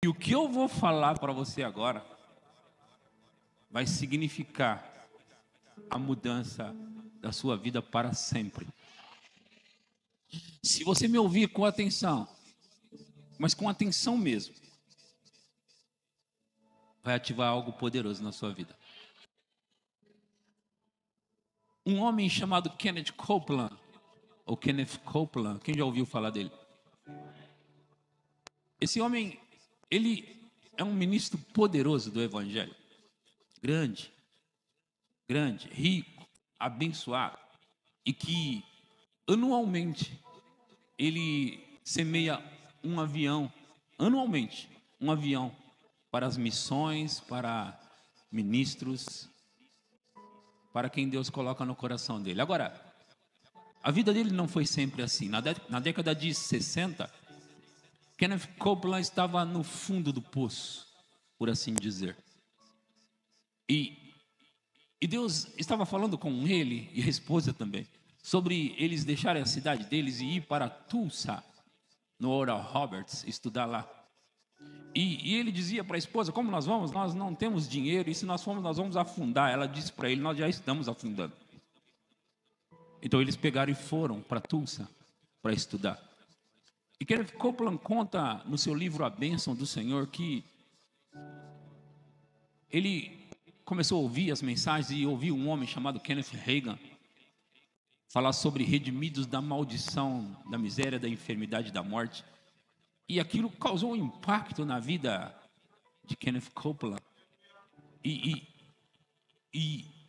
que o que eu vou falar para você agora vai significar a mudança da sua vida para sempre. Se você me ouvir com atenção, mas com atenção mesmo, vai ativar algo poderoso na sua vida. Um homem chamado Kenneth Copeland, ou Kenneth Copeland, quem já ouviu falar dele? Esse homem, ele é um ministro poderoso do Evangelho. Grande, rico, abençoado. E que anualmente ele semeia um avião, anualmente, um avião para as missões, para ministros, para quem Deus coloca no coração dele. Agora, a vida dele não foi sempre assim. Na década de 60, Kenneth Copeland estava no fundo do poço, por assim dizer. E Deus estava falando com ele e a esposa também, sobre eles deixarem a cidade deles e ir para Tulsa, no Oral Roberts, estudar lá. E ele dizia para a esposa: como nós vamos? Nós não temos dinheiro, e se nós formos, nós vamos afundar. Ela disse para ele: nós já estamos afundando. Então eles pegaram e foram para Tulsa para estudar. E Kenneth Copeland conta no seu livro A Bênção do Senhor que ele começou a ouvir as mensagens e ouviu um homem chamado Kenneth Hagin falar sobre redimidos da maldição, da miséria, da enfermidade, da morte. E aquilo causou um impacto na vida de Kenneth Copeland. E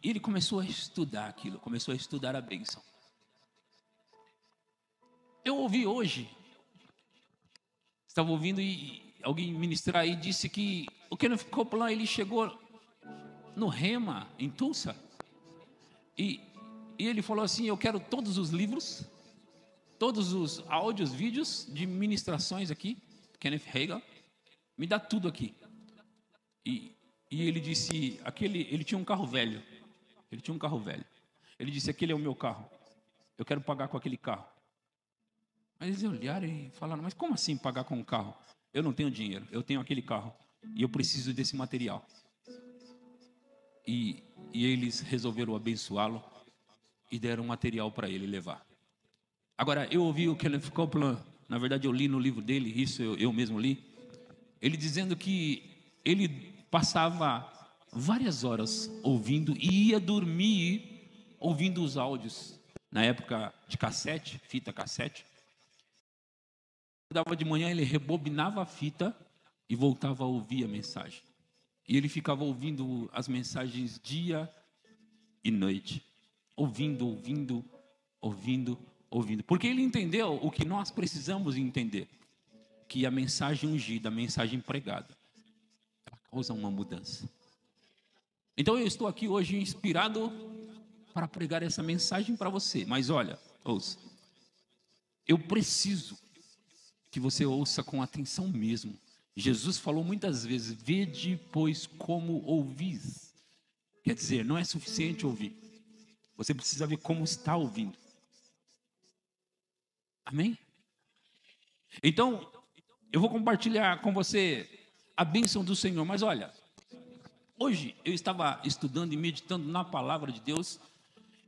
ele começou a estudar aquilo, começou a estudar a bênção. Eu ouvi hoje, estava ouvindo e alguém ministrar aí, disse que o Kenneth Copeland, ele chegou no Rema, em Tulsa, e ele falou assim: eu quero todos os livros, todos os áudios, vídeos de ministrações aqui, Kenneth Hagin, me dá tudo aqui. E ele disse, ele tinha um carro velho, ele disse: aquele é o meu carro, eu quero pagar com aquele carro. Mas eles olharam e falaram: mas como assim pagar com um carro? Eu não tenho dinheiro, eu tenho aquele carro e eu preciso desse material. E eles resolveram abençoá-lo e deram material para ele levar. Agora, eu ouvi o Kenneth Copeland, na verdade eu li no livro dele, isso eu mesmo li, ele dizendo que ele passava várias horas ouvindo e ia dormir ouvindo os áudios. Na época de cassete, fita cassete. De manhã ele rebobinava a fita e voltava a ouvir a mensagem. E ele ficava ouvindo as mensagens dia e noite. Ouvindo. Porque ele entendeu o que nós precisamos entender. Que a mensagem ungida, a mensagem pregada, ela causa uma mudança. Então eu estou aqui hoje inspirado para pregar essa mensagem para você. Mas olha, ouça. Eu preciso que você ouça com atenção mesmo. Jesus falou muitas vezes: vede, pois, como ouvis. Quer dizer, não é suficiente ouvir. Você precisa ver como está ouvindo. Amém? Então, eu vou compartilhar com você a bênção do Senhor. Mas olha, hoje eu estava estudando e meditando na palavra de Deus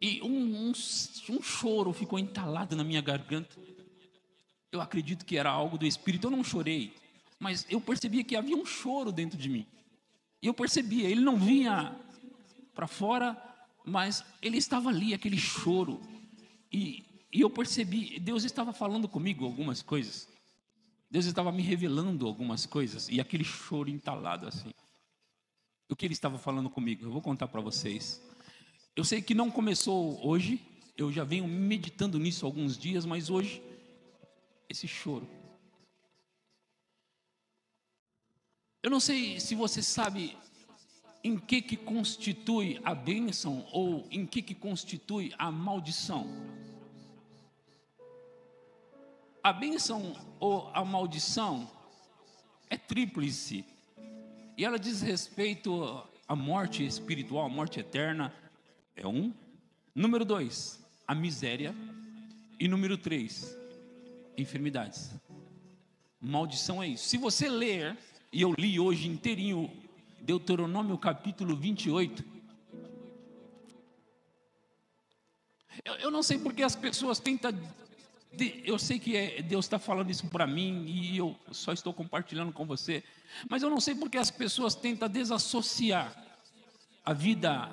e um choro ficou entalado na minha garganta. Eu acredito que era algo do Espírito. Eu não chorei, mas eu percebia que havia um choro dentro de mim. E eu percebia, ele não vinha para fora, mas ele estava ali, aquele choro. E eu percebi, Deus estava falando comigo algumas coisas. Deus estava me revelando algumas coisas. E aquele choro entalado assim. O que ele estava falando comigo? Eu vou contar para vocês. Eu sei que não começou hoje. Eu já venho meditando nisso há alguns dias, mas hoje, esse choro. Eu não sei se você sabe em que constitui a bênção ou em que constitui a maldição. A bênção ou a maldição é tríplice. E ela diz respeito à morte espiritual, à morte eterna. É um. Número 2, a miséria. E número 3, enfermidades. Maldição é isso. Se você ler e eu li hoje inteirinho Deuteronômio capítulo 28. Eu não sei porque as pessoas tentam. Eu sei que Deus está falando isso para mim e eu só estou compartilhando com você. Mas eu não sei porque as pessoas tentam desassociar a vida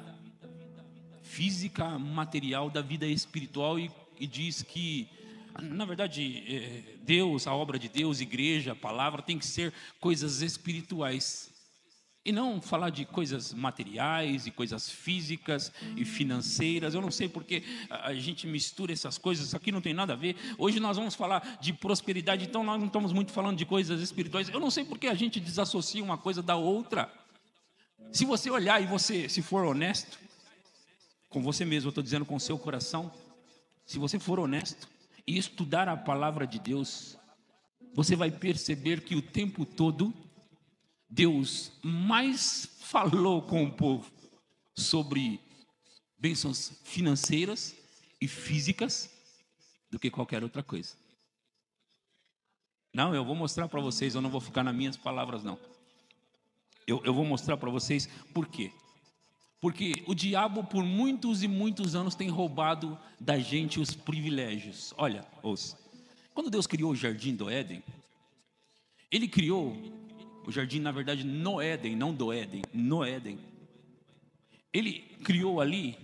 física, material da vida espiritual e diz que, na verdade, Deus, a obra de Deus, igreja, a palavra, tem que ser coisas espirituais. E não falar de coisas materiais e coisas físicas e financeiras. Eu não sei porque a gente mistura essas coisas, isso aqui não tem nada a ver. Hoje nós vamos falar de prosperidade, então nós não estamos muito falando de coisas espirituais. Eu não sei porque a gente desassocia uma coisa da outra. Se você olhar e você, se for honesto, com você mesmo, eu estou dizendo com o seu coração, se você for honesto e estudar a palavra de Deus, você vai perceber que o tempo todo Deus mais falou com o povo sobre bênçãos financeiras e físicas do que qualquer outra coisa. Não, eu vou mostrar para vocês, eu não vou ficar nas minhas palavras, não. Eu vou mostrar para vocês por quê. Porque o diabo, por muitos e muitos anos, tem roubado da gente os privilégios. Olha, ouça. Quando Deus criou o jardim do Éden, Ele criou o jardim, na verdade, no Éden, não do Éden, no Éden. Ele criou ali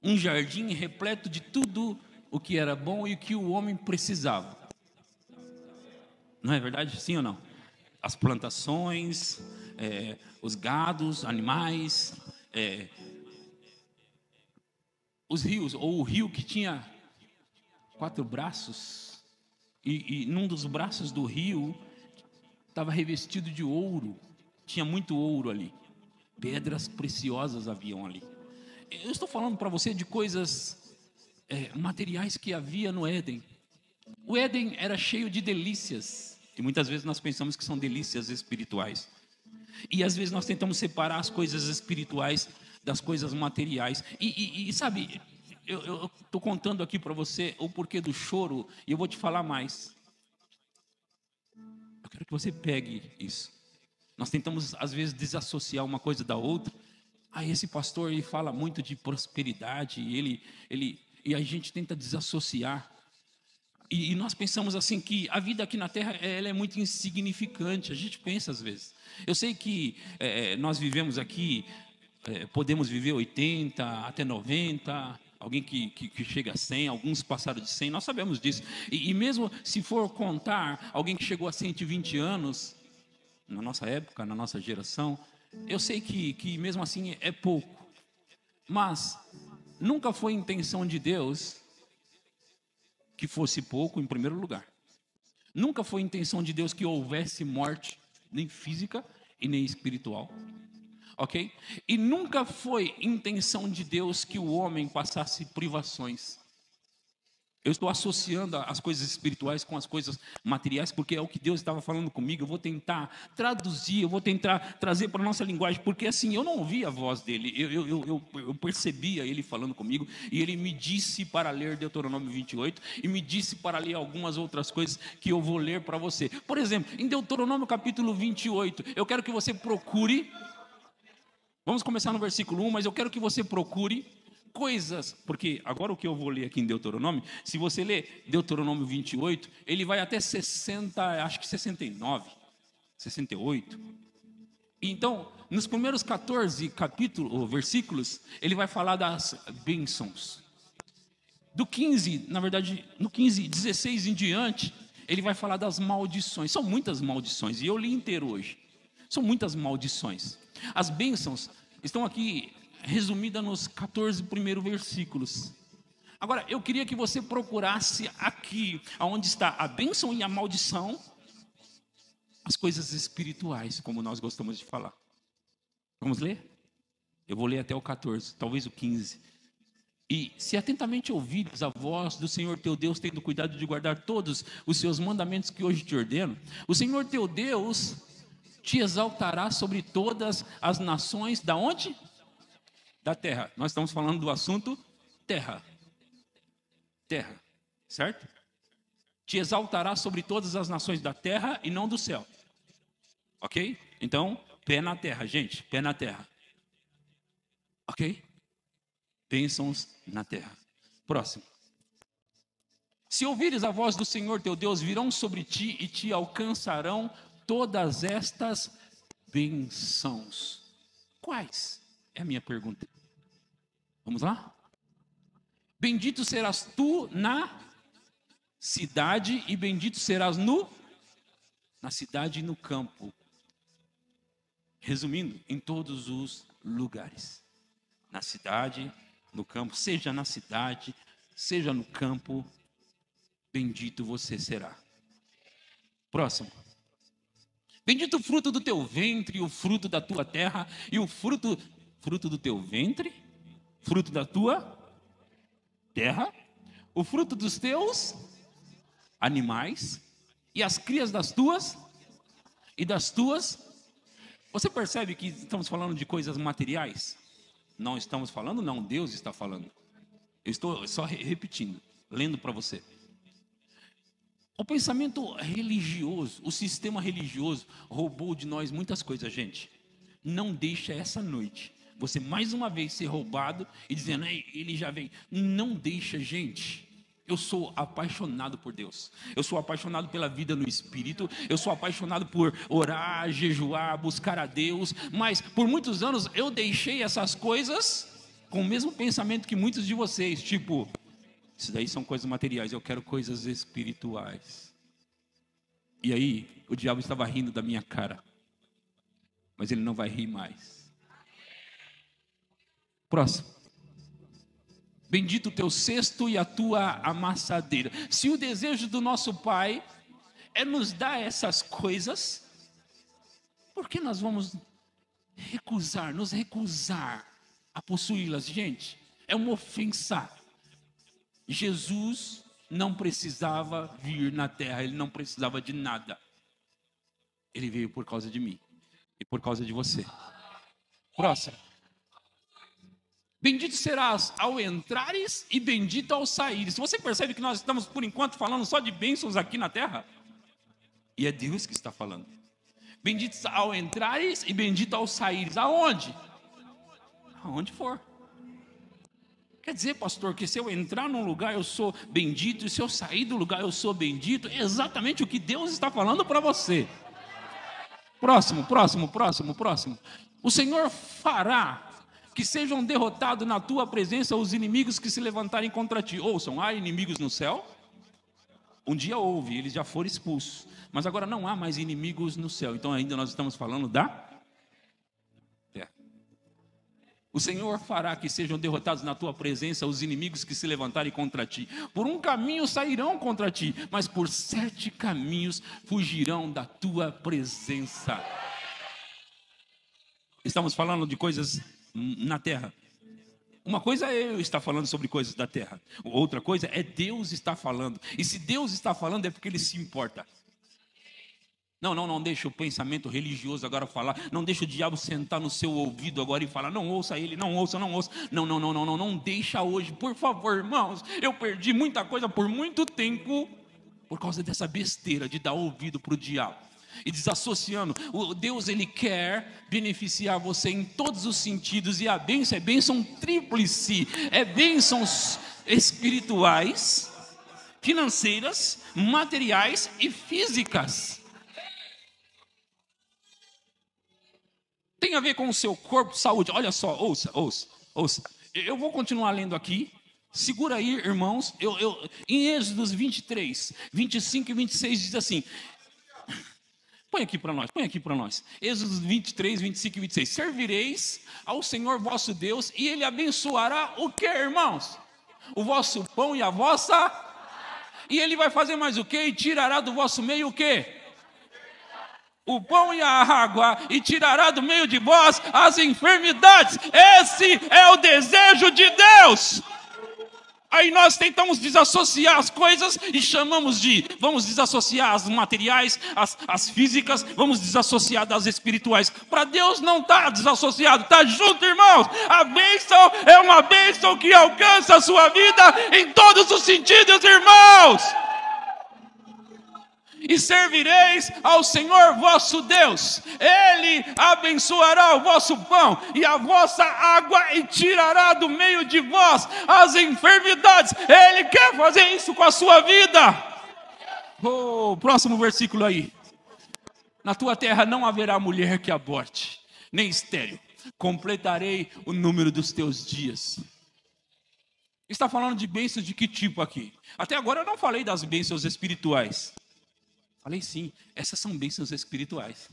um jardim repleto de tudo o que era bom e o que o homem precisava. Não é verdade? Sim ou não? As plantações, os gados, animais, os rios, ou o rio que tinha 4 braços, e num dos braços do rio estava revestido de ouro, tinha muito ouro ali, pedras preciosas haviam ali. Eu estou falando para você de coisas materiais que havia no Éden. O Éden era cheio de delícias, e muitas vezes nós pensamos que são delícias espirituais, e às vezes nós tentamos separar as coisas espirituais das coisas materiais, e sabe, eu estou contando aqui para você o porquê do choro, e eu vou te falar mais. Eu quero que você pegue isso. Nós tentamos, às vezes, desassociar uma coisa da outra. Esse pastor ele fala muito de prosperidade, e a gente tenta desassociar. E nós pensamos assim que a vida aqui na Terra ela é muito insignificante. A gente pensa às vezes. Eu sei que nós vivemos aqui, podemos viver 80 até 90. Alguém que chega a 100, alguns passaram de 100, nós sabemos disso. E mesmo se for contar alguém que chegou a 120 anos, na nossa época, na nossa geração, eu sei que mesmo assim é pouco. Mas nunca foi intenção de Deus que fosse pouco em primeiro lugar. Nunca foi intenção de Deus que houvesse morte, nem física e nem espiritual. Ok? E nunca foi intenção de Deus que o homem passasse privações. Eu estou associando as coisas espirituais com as coisas materiais, porque é o que Deus estava falando comigo. Eu vou tentar traduzir, eu vou tentar trazer para a nossa linguagem, porque assim, eu não ouvia a voz dele, eu percebia ele falando comigo, e ele me disse para ler Deuteronômio 28, e me disse para ler algumas outras coisas que eu vou ler para você. Por exemplo, em Deuteronômio capítulo 28, eu quero que você procure. Vamos começar no versículo 1, mas eu quero que você procure coisas, porque agora o que eu vou ler aqui em Deuteronômio, se você ler Deuteronômio 28, ele vai até 60, acho que 69, 68. Então, nos primeiros 14 versículos, ele vai falar das bênçãos. Do 15, na verdade, no 15, 16 em diante, ele vai falar das maldições. São muitas maldições, e eu li inteiro hoje. São muitas maldições. As bênçãos estão aqui resumidas nos 14 primeiros versículos. Agora, eu queria que você procurasse aqui, onde está a bênção e a maldição, as coisas espirituais, como nós gostamos de falar. Vamos ler? Eu vou ler até o 14, talvez o 15. E se atentamente ouvires a voz do Senhor teu Deus, tendo cuidado de guardar todos os seus mandamentos que hoje te ordeno, o Senhor teu Deus te exaltará sobre todas as nações, da onde? Da terra. Nós estamos falando do assunto terra. Terra, certo? Te exaltará sobre todas as nações da terra e não do céu. Ok? Então, pé na terra, gente, pé na terra. Ok? Bênçãos na terra. Próximo. Se ouvires a voz do Senhor teu Deus, virão sobre ti e te alcançarão todas estas bênçãos. Quais? É a minha pergunta. Vamos lá? Bendito serás tu na cidade e bendito serás na cidade e no campo. Resumindo, em todos os lugares. Na cidade, no campo, seja na cidade, seja no campo, bendito você será. Próximo. Bendito o fruto do teu ventre, o fruto da tua terra, e o fruto do teu ventre, fruto da tua terra, o fruto dos teus animais, e as crias das tuas, e das tuas. Você percebe que estamos falando de coisas materiais? Não estamos falando, não, Deus está falando. Eu estou só repetindo, lendo para você. O pensamento religioso, o sistema religioso roubou de nós muitas coisas, gente. Não deixa essa noite você mais uma vez ser roubado e dizendo, ele já vem. Não deixa, gente. Eu sou apaixonado por Deus. Eu sou apaixonado pela vida no Espírito. Eu sou apaixonado por orar, jejuar, buscar a Deus. Mas por muitos anos eu deixei essas coisas com o mesmo pensamento que muitos de vocês. Tipo, isso daí são coisas materiais. Eu quero coisas espirituais. E aí o diabo estava rindo da minha cara. Mas ele não vai rir mais. Próximo. Bendito o teu cesto e a tua amassadeira. Se o desejo do nosso Pai é nos dar essas coisas, por que nós vamos nos recusar a possuí-las? Gente, é uma ofensa. Jesus não precisava vir na terra, ele não precisava de nada. Ele veio por causa de mim e por causa de você. Próximo. Bendito serás ao entrares e bendito ao saíres. Você percebe que nós estamos, por enquanto, falando só de bênçãos aqui na terra? E é Deus que está falando. Bendito ao entrares e bendito ao saíres. Aonde? Aonde for. Quer dizer, pastor, que se eu entrar num lugar eu sou bendito, e se eu sair do lugar eu sou bendito? É exatamente o que Deus está falando para você. Próximo. O Senhor fará que sejam derrotados na tua presença os inimigos que se levantarem contra ti. Ouçam, há inimigos no céu? Um dia houve, eles já foram expulsos. Mas agora não há mais inimigos no céu. Então ainda nós estamos falando da terra. O Senhor fará que sejam derrotados na tua presença os inimigos que se levantarem contra ti. Por um caminho sairão contra ti, mas por 7 caminhos fugirão da tua presença. Estamos falando de coisas na terra. Uma coisa é eu estar falando sobre coisas da terra. Outra coisa é Deus estar falando. E se Deus está falando é porque Ele se importa. Não deixa o pensamento religioso agora falar. Não deixa o diabo sentar no seu ouvido agora e falar, não ouça ele, não ouça. Não deixa hoje, por favor, irmãos. Eu perdi muita coisa por muito tempo por causa dessa besteira de dar ouvido para o diabo. E desassociando, Deus ele quer beneficiar você em todos os sentidos. E a bênção é bênção tríplice. É bênçãos espirituais, financeiras, materiais e físicas. Tem a ver com o seu corpo, saúde. Olha só, ouça. Eu vou continuar lendo aqui. Segura aí, irmãos. Em Êxodos 23, 25 e 26 diz assim. Põe aqui para nós. Êxodo 23, 25 e 26. Servireis ao Senhor vosso Deus e Ele abençoará o que, irmãos? O vosso pão e a vossa... E Ele vai fazer mais o que? E tirará do vosso meio o que? O pão e a água. E tirará do meio de vós as enfermidades. Esse é o desejo de Deus. Aí nós tentamos desassociar as coisas e vamos desassociar as materiais, as físicas, vamos desassociar das espirituais. Para Deus não está desassociado, está junto, irmãos. A bênção é uma bênção que alcança a sua vida em todos os sentidos, irmãos. e servireis ao Senhor vosso Deus. Ele abençoará o vosso pão e a vossa água e tirará do meio de vós as enfermidades. Ele quer fazer isso com a sua vida. Próximo versículo aí. Na tua terra não haverá mulher que aborte, nem estéril. Completarei o número dos teus dias. Está falando de bênçãos de que tipo aqui? Até agora eu não falei das bênçãos espirituais. Falei sim, essas são bênçãos espirituais.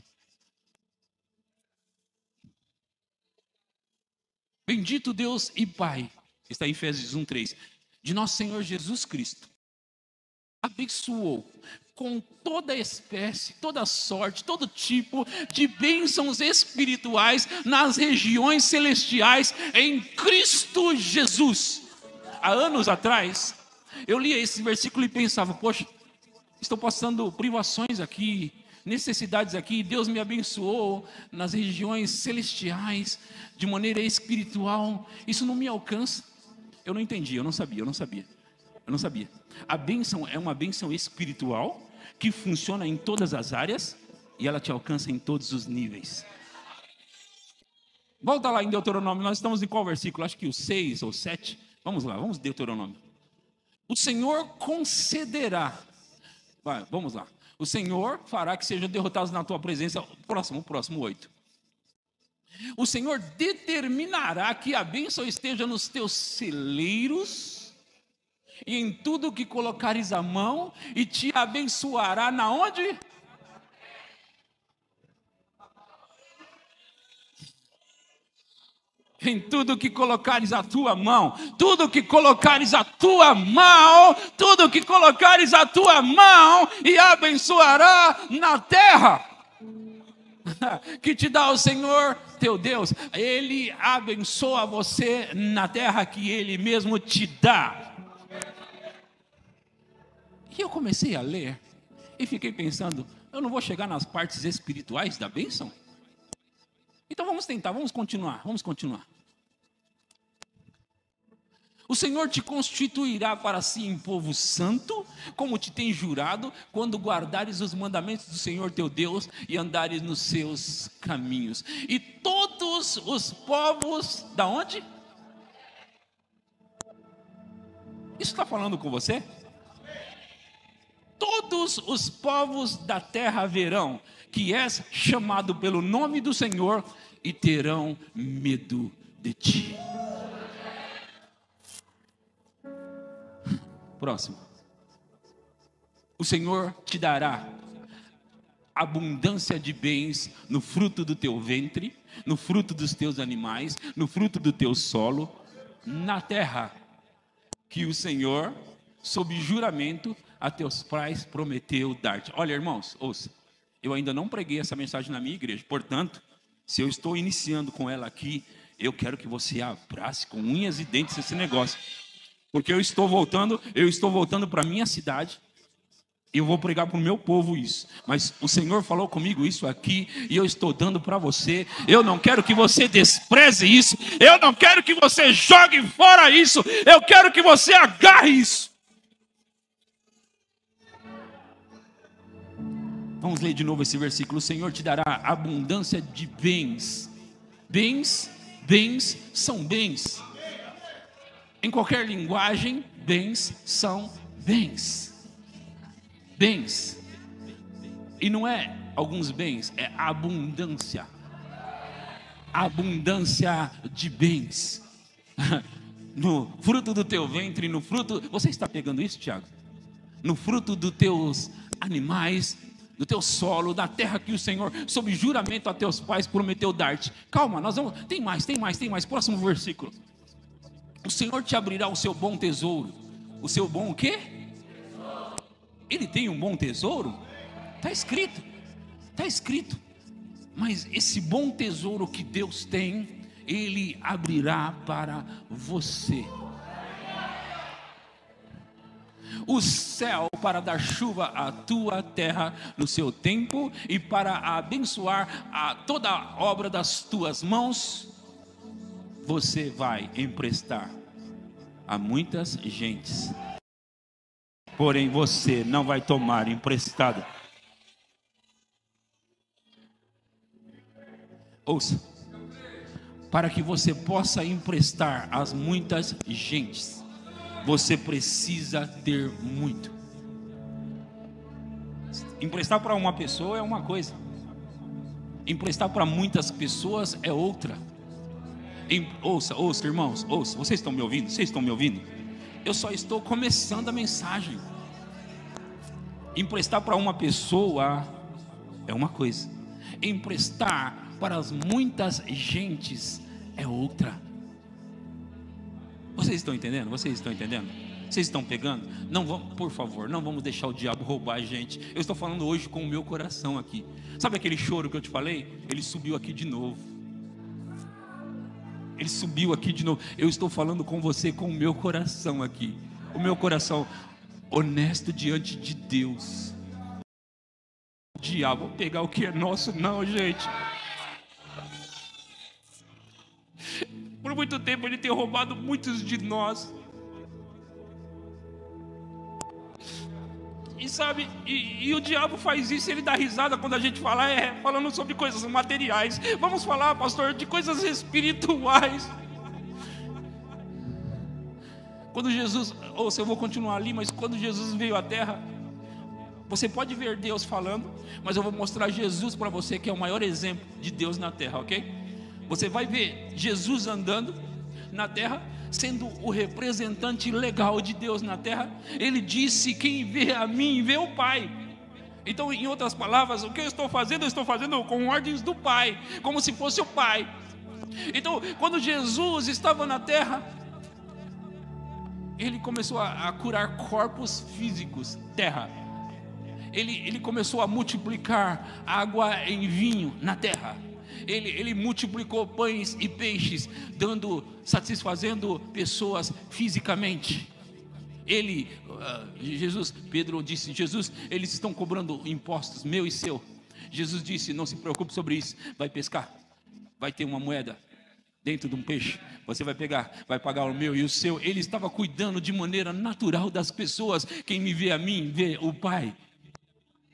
Bendito Deus e Pai, está em Efésios 1:3, de nosso Senhor Jesus Cristo. Abençoou com toda espécie, toda sorte, todo tipo de bênçãos espirituais nas regiões celestiais em Cristo Jesus. Há anos atrás, eu lia esse versículo e pensava, poxa, estou passando privações aqui, necessidades aqui, Deus me abençoou nas regiões celestiais, de maneira espiritual, isso não me alcança. Eu não entendi, eu não sabia. A bênção é uma bênção espiritual, que funciona em todas as áreas, e ela te alcança em todos os níveis. Volta lá em Deuteronômio, nós estamos em qual versículo? Acho que o 6 ou 7, vamos lá, vamos Deuteronômio. O Senhor concederá, vamos lá, o Senhor fará que sejam derrotados na tua presença, próximo 8. O Senhor determinará que a bênção esteja nos teus celeiros, e em tudo que colocares a mão, e te abençoará na onde? Em tudo que colocares a tua mão, tudo que colocares a tua mão, tudo que colocares a tua mão, e abençoará na terra que te dá o Senhor teu Deus. Ele abençoa você na terra que Ele mesmo te dá. E eu comecei a ler e fiquei pensando, eu não vou chegar nas partes espirituais da bênção? Então vamos tentar, vamos continuar. O Senhor te constituirá para si em povo santo, como te tem jurado, quando guardares os mandamentos do Senhor teu Deus e andares nos seus caminhos. E todos os povos, da onde? Isso está falando com você? Todos os povos da terra verão que és chamado pelo nome do Senhor e terão medo de ti. Próximo. O Senhor te dará abundância de bens no fruto do teu ventre, no fruto dos teus animais, no fruto do teu solo, na terra que o Senhor, sob juramento, a teus pais prometeu dar-te. Olha, irmãos, ouça, eu ainda não preguei essa mensagem na minha igreja, portanto, se eu estou iniciando com ela aqui, eu quero que você abrace com unhas e dentes esse negócio, porque eu estou voltando para a minha cidade, e eu vou pregar para o meu povo isso, mas o Senhor falou comigo isso aqui, e eu estou dando para você. Eu não quero que você despreze isso, eu não quero que você jogue fora isso, eu quero que você agarre isso. Vamos ler de novo esse versículo. O Senhor te dará abundância de bens. Bens são bens. Em qualquer linguagem, bens são bens. Bens. E não é alguns bens, é abundância. Abundância de bens. No fruto do teu ventre, no fruto... Você está pegando isso, Tiago? No fruto dos teus animais, do teu solo, da terra que o Senhor, sob juramento a teus pais, prometeu dar-te. Calma, nós vamos... Tem mais. Próximo versículo. O Senhor te abrirá o seu bom tesouro. O seu bom o quê? Ele tem um bom tesouro? Está escrito. Mas esse bom tesouro que Deus tem, Ele abrirá para você. O céu para dar chuva à tua terra no seu tempo, e para abençoar toda a obra das tuas mãos, você vai emprestar a muitas gentes, porém você não vai tomar emprestado. Ouça. Para que você possa emprestar às muitas gentes, você precisa ter muito. Emprestar para uma pessoa é uma coisa, emprestar para muitas pessoas é outra. Ouça, irmãos, ouça. Vocês estão me ouvindo? Vocês estão me ouvindo? Eu só estou começando a mensagem. Emprestar para uma pessoa é uma coisa, emprestar para as muitas gentes é outra. Vocês estão entendendo? Vocês estão entendendo? Vocês estão pegando? Não vamos, por favor, não vamos deixar o diabo roubar a gente. Eu estou falando hoje com o meu coração aqui. Sabe aquele choro que eu te falei? Ele subiu aqui de novo. Ele subiu aqui de novo. Eu estou falando com você com o meu coração aqui. O meu coração honesto diante de Deus. O diabo vai pegar o que é nosso, não, gente. Por muito tempo ele tem roubado muitos de nós. E sabe, e o diabo faz isso, ele dá risada quando a gente fala, falando sobre coisas materiais. Vamos falar, pastor, de coisas espirituais. Quando Jesus, ouça, eu vou continuar ali, mas quando Jesus veio à terra, você pode ver Deus falando, mas eu vou mostrar Jesus para você, que é o maior exemplo de Deus na terra, ok? Você vai ver Jesus andando na terra, sendo o representante legal de Deus na terra. Ele disse: quem vê a mim, vê o Pai. Então, em outras palavras, o que eu estou fazendo com ordens do Pai, como se fosse o Pai. Então, quando Jesus estava na terra, ele começou a curar corpos físicos, terra. Ele começou a multiplicar água em vinho na terra. Ele multiplicou pães e peixes, satisfazendo pessoas fisicamente. Jesus, Pedro disse: Jesus, eles estão cobrando impostos, meu e seu. Jesus disse: não se preocupe sobre isso, vai pescar, vai ter uma moeda dentro de um peixe, você vai pegar, vai pagar o meu e o seu. Ele estava cuidando de maneira natural das pessoas. Quem me vê a mim, vê o Pai.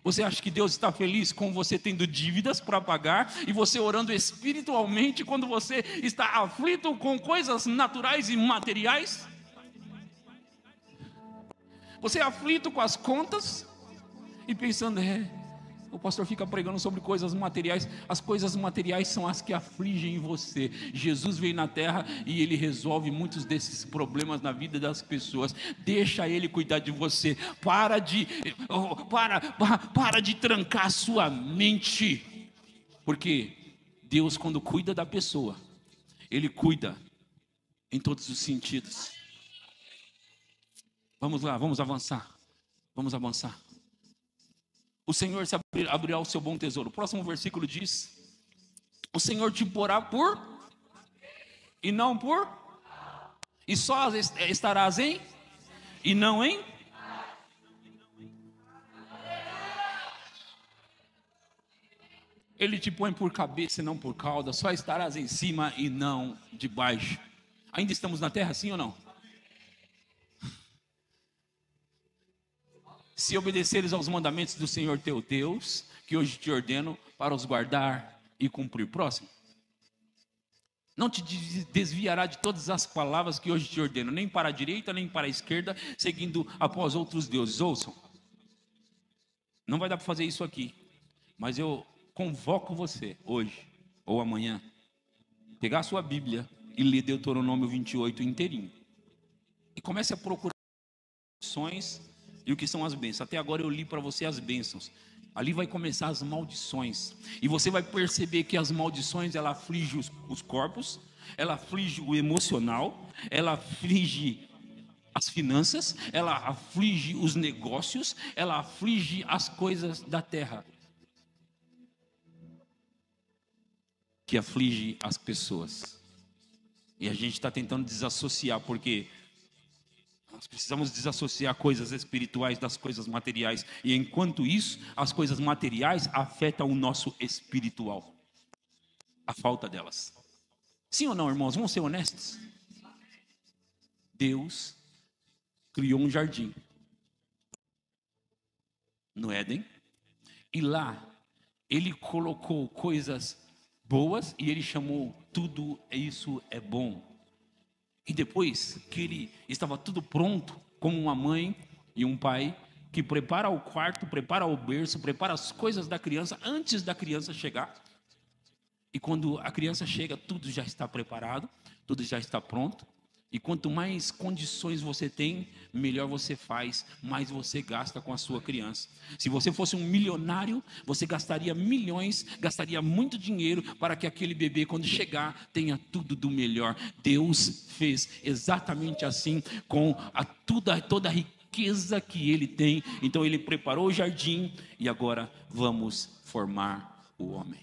Você acha que Deus está feliz com você tendo dívidas para pagar e você orando espiritualmente quando você está aflito com coisas naturais e materiais? Você é aflito com as contas e pensando, o pastor fica pregando sobre coisas materiais. As coisas materiais são as que afligem você. Jesus veio na terra e ele resolve muitos desses problemas na vida das pessoas. Deixa ele cuidar de você. Para de trancar a sua mente. Porque Deus, quando cuida da pessoa, ele cuida em todos os sentidos. Vamos lá, vamos avançar. Vamos avançar. O Senhor se abrirá o seu bom tesouro. O próximo versículo diz: o Senhor te porá por e não por, e só estarás em e não em. Ele te põe por cabeça e não por cauda. Só estarás em cima e não debaixo. Ainda estamos na terra, sim ou não? Se obedeceres aos mandamentos do Senhor teu Deus, que hoje te ordeno para os guardar e cumprir. Próximo. Não te desviará de todas as palavras que hoje te ordeno, nem para a direita, nem para a esquerda, seguindo após outros deuses. Ouçam. Não vai dar para fazer isso aqui, mas eu convoco você hoje ou amanhã, pegar a sua Bíblia e ler Deuteronômio 28 inteirinho. E comece a procurar opções. E o que são as bênçãos? Até agora eu li para você as bênçãos. Ali vai começar as maldições. E você vai perceber que as maldições, ela aflige os corpos, ela aflige o emocional, ela aflige as finanças, ela aflige os negócios, ela aflige as coisas da terra, que aflige as pessoas. E a gente está tentando desassociar, porque nós precisamos desassociar coisas espirituais das coisas materiais. E enquanto isso, as coisas materiais afetam o nosso espiritual. A falta delas. Sim ou não, irmãos? Vamos ser honestos? Deus criou um jardim no Éden. E lá, Ele colocou coisas boas, e ele chamou tudo isso é bom. E depois que ele estava tudo pronto, como uma mãe e um pai que prepara o quarto, prepara o berço, prepara as coisas da criança antes da criança chegar. E quando a criança chega, tudo já está preparado, tudo já está pronto. E quanto mais condições você tem, melhor você faz, mais você gasta com a sua criança. Se você fosse um milionário, você gastaria milhões, gastaria muito dinheiro para que aquele bebê, quando chegar, tenha tudo do melhor. Deus fez exatamente assim com toda a riqueza que ele tem. Então ele preparou o jardim e agora vamos formar o homem.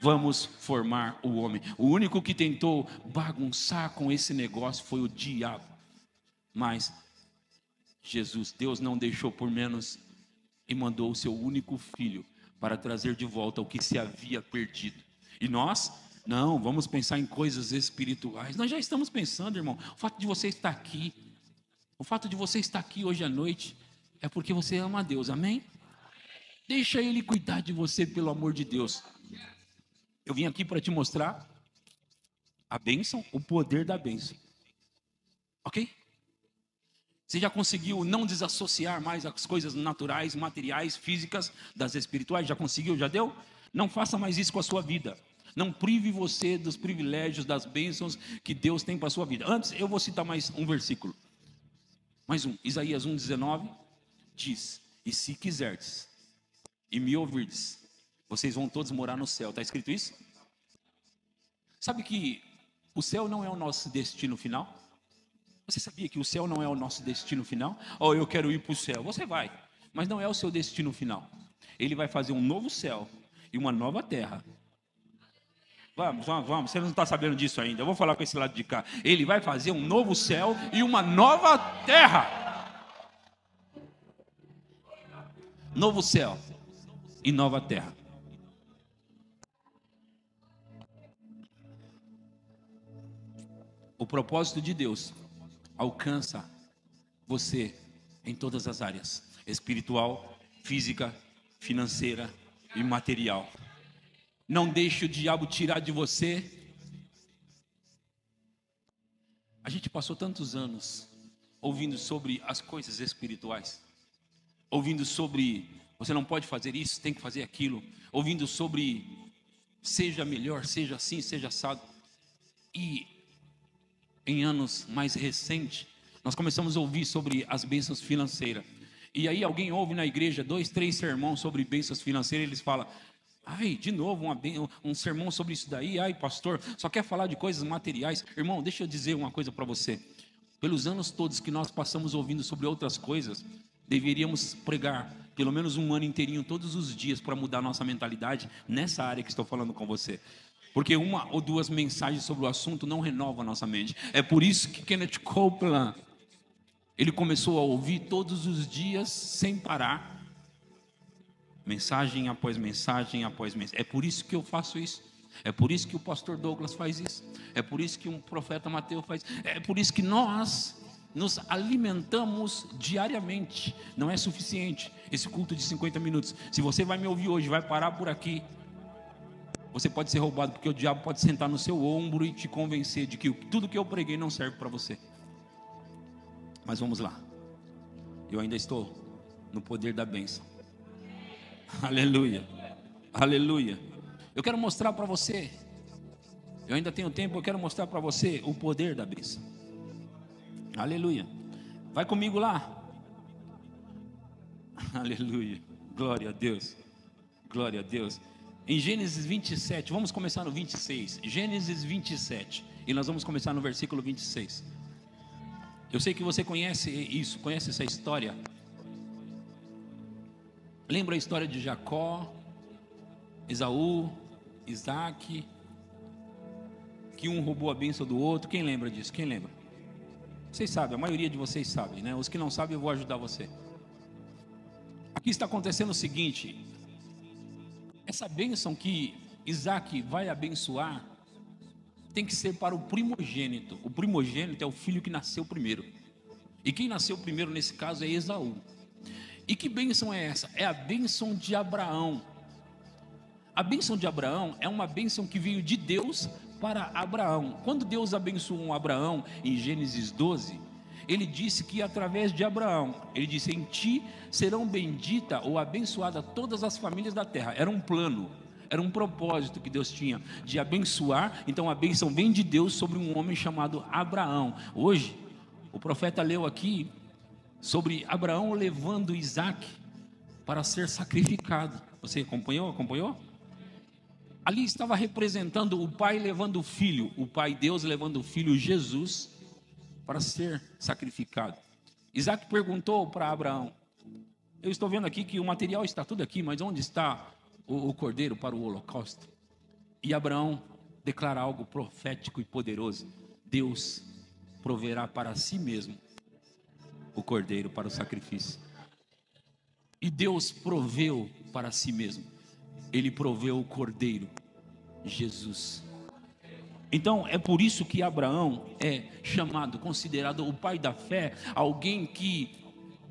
Vamos formar o homem. O único que tentou bagunçar com esse negócio foi o diabo. Mas Jesus, Deus não deixou por menos e mandou o seu único filho para trazer de volta o que se havia perdido. E nós, não, vamos pensar em coisas espirituais. Nós já estamos pensando, irmão. O fato de você estar aqui, hoje à noite, é porque você ama a Deus, amém? Deixa Ele cuidar de você, pelo amor de Deus. Eu vim aqui para te mostrar a bênção, o poder da bênção. Ok? Você já conseguiu não desassociar mais as coisas naturais, materiais, físicas das espirituais? Já conseguiu? Já deu? Não faça mais isso com a sua vida. Não prive você dos privilégios, das bênçãos que Deus tem para a sua vida. Antes, eu vou citar mais um versículo. Mais um. Isaías 1,19 diz: e se quiserdes e me ouvirdes, vocês vão todos morar no céu. Está escrito isso? Sabe que o céu não é o nosso destino final? Você sabia que o céu não é o nosso destino final? Oh, eu quero ir para o céu. Você vai, mas não é o seu destino final. Ele vai fazer um novo céu e uma nova terra. Vamos. Você não está sabendo disso ainda. Eu vou falar com esse lado de cá. Ele vai fazer um novo céu e uma nova terra. Novo céu e nova terra. O propósito de Deus alcança você em todas as áreas: espiritual, física, financeira e material. Não deixe o diabo tirar de você. A gente passou tantos anos ouvindo sobre as coisas espirituais, ouvindo sobre você não pode fazer isso, tem que fazer aquilo, ouvindo sobre seja melhor, seja assim, seja assado. E em anos mais recentes, nós começamos a ouvir sobre as bênçãos financeiras. E aí alguém ouve na igreja 2, 3 sermões sobre bênçãos financeiras, e eles falam: ai, de novo um sermão sobre isso daí. Ai, pastor, só quer falar de coisas materiais. Irmão, deixa eu dizer uma coisa para você. Pelos anos todos que nós passamos ouvindo sobre outras coisas, deveríamos pregar pelo menos um ano inteirinho, todos os dias, para mudar nossa mentalidade nessa área que estou falando com você. Porque uma ou duas mensagens sobre o assunto não renovam a nossa mente. É por isso que Kenneth Copeland, ele começou a ouvir todos os dias, sem parar, mensagem após mensagem após mensagem. É por isso que eu faço isso. É por isso que o pastor Douglas faz isso. É por isso que um profeta Mateus faz. É por isso que nós nos alimentamos diariamente. Não é suficiente esse culto de 50 minutos. Se você vai me ouvir hoje, vai parar por aqui, você pode ser roubado, porque o diabo pode sentar no seu ombro e te convencer de que tudo que eu preguei não serve para você. Mas vamos lá. Eu ainda estou no poder da bênção. Aleluia. Aleluia. Eu quero mostrar para você. Eu ainda tenho tempo, eu quero mostrar para você o poder da bênção. Aleluia. Vai comigo lá. Aleluia. Glória a Deus. Glória a Deus. Em Gênesis 27, vamos começar no 26. Gênesis 27. E nós vamos começar no versículo 26. Eu sei que você conhece isso, conhece essa história. Lembra a história de Jacó, Esaú, Isaac, que um roubou a bênção do outro? Quem lembra disso? Quem lembra? Vocês sabem, a maioria de vocês sabem, né? Os que não sabem, eu vou ajudar você. Aqui está acontecendo o seguinte: essa bênção que Isaac vai abençoar tem que ser para o primogênito. O primogênito é o filho que nasceu primeiro. E quem nasceu primeiro nesse caso é Esaú. E que bênção é essa? É a bênção de Abraão. A bênção de Abraão é uma bênção que veio de Deus para Abraão. Quando Deus abençoou Abraão em Gênesis 12, ele disse que através de Abraão, ele disse: em ti serão bendita ou abençoada todas as famílias da terra. Era um plano, era um propósito que Deus tinha de abençoar. Então a bênção vem de Deus sobre um homem chamado Abraão. Hoje, o profeta leu aqui sobre Abraão levando Isaac para ser sacrificado. Você acompanhou? Ali estava representando o pai levando o filho, o pai Deus levando o filho Jesus para ser sacrificado. Isaac perguntou para Abraão: eu estou vendo aqui que o material está tudo aqui, mas onde está o cordeiro para o holocausto? E Abraão declara algo profético e poderoso: Deus proverá para si mesmo o cordeiro para o sacrifício. E Deus proveu para si mesmo. Ele proveu o cordeiro, Jesus. Então é por isso que Abraão é chamado, considerado o pai da fé, alguém que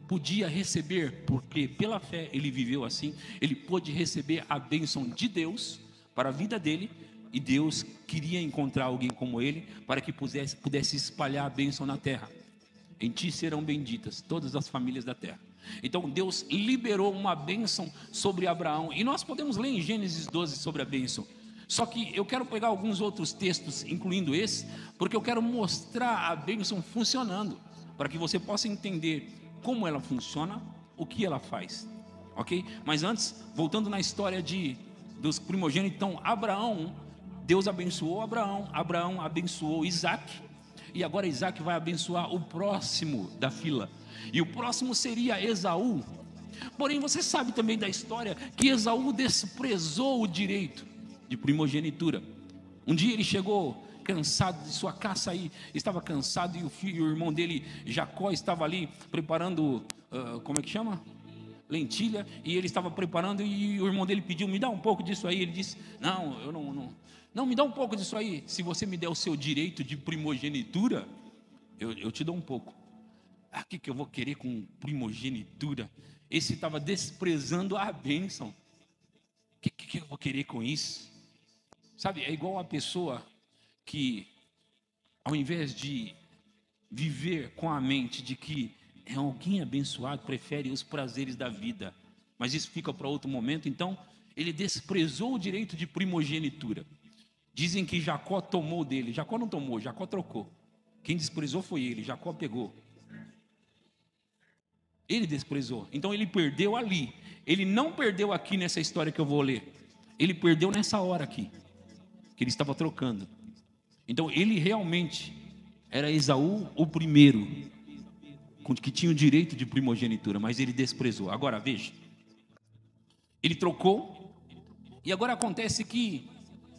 podia receber, porque pela fé ele viveu assim, ele pôde receber a bênção de Deus para a vida dele, e Deus queria encontrar alguém como ele, para que pudesse espalhar a bênção na terra. Em ti serão benditas todas as famílias da terra. Então Deus liberou uma bênção sobre Abraão, e nós podemos ler em Gênesis 12 sobre a bênção. Só que eu quero pegar alguns outros textos, incluindo esse, porque eu quero mostrar a bênção funcionando, para que você possa entender como ela funciona, o que ela faz, ok? Mas antes, voltando na história dos primogênitos, então Abraão, Deus abençoou Abraão, Abraão abençoou Isaac, e agora Isaac vai abençoar o próximo da fila, e o próximo seria Esaú. Porém, você sabe também da história que Esaú desprezou o direito de primogenitura. Um dia ele chegou cansado de sua caça aí, estava cansado, e o irmão dele Jacó estava ali preparando, como é que chama? Lentilha, e ele estava preparando, e o irmão dele pediu: me dá um pouco disso aí. Ele disse: não, eu não, me dá um pouco disso aí. Se você me der o seu direito de primogenitura, eu te dou um pouco. O que eu vou querer com primogenitura? Esse estava desprezando a bênção. O que eu vou querer com isso? Sabe, é igual a pessoa que, ao invés de viver com a mente de que é alguém abençoado, prefere os prazeres da vida. Mas isso fica para outro momento. Então, ele desprezou o direito de primogenitura. Dizem que Jacó tomou dele. Jacó não tomou, Jacó trocou. Quem desprezou foi ele, Jacó pegou. Ele desprezou. Então ele perdeu ali. Ele não perdeu aqui nessa história que eu vou ler. Ele perdeu nessa hora aqui, que ele estava trocando. Então ele realmente era Esaú o primeiro, que tinha o direito de primogenitura, mas ele desprezou. Agora veja, ele trocou, e agora acontece que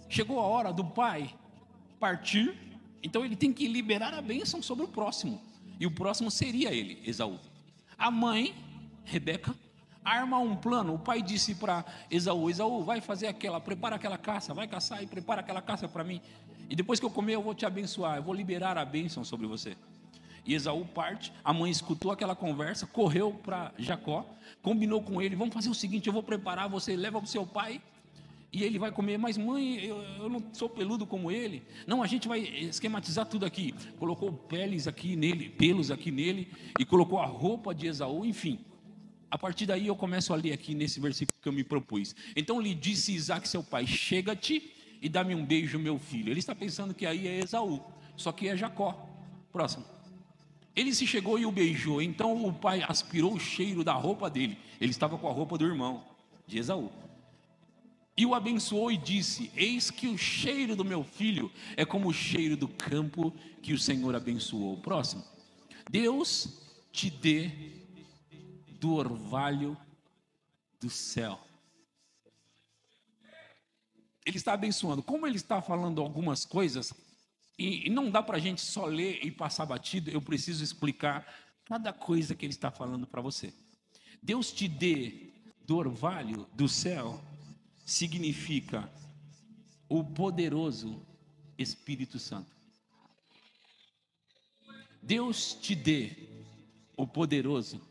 chegou a hora do pai partir. Então ele tem que liberar a bênção sobre o próximo, e o próximo seria ele, Esaú. A mãe, Rebeca, arma um plano. O pai disse para Esaú: Esaú, vai fazer prepara aquela caça, vai caçar e prepara aquela caça para mim, e depois que eu comer eu vou te abençoar, eu vou liberar a bênção sobre você. E Esaú parte. A mãe escutou aquela conversa, correu para Jacó, combinou com ele: vamos fazer o seguinte, eu vou preparar, você leva para o seu pai e ele vai comer. Mas mãe, eu não sou peludo como ele. Não, a gente vai esquematizar tudo aqui. Colocou pelos aqui nele, e colocou a roupa de Esaú. Enfim, a partir daí eu começo a ler aqui nesse versículo que eu me propus. Então lhe disse Isaac seu pai: chega-te e dá-me um beijo, meu filho. Ele está pensando que aí é Esaú, só que é Jacó. Próximo. Ele se chegou e o beijou. Então o pai aspirou o cheiro da roupa dele. Ele estava com a roupa do irmão de Esaú, e o abençoou e disse: eis que o cheiro do meu filho é como o cheiro do campo que o Senhor abençoou. Próximo. Deus te dê do orvalho do céu. Ele está abençoando. Como ele está falando algumas coisas, e não dá para a gente só ler e passar batido, eu preciso explicar cada coisa que ele está falando para você. Deus te dê do orvalho do céu significa o poderoso Espírito Santo. Deus te dê o poderoso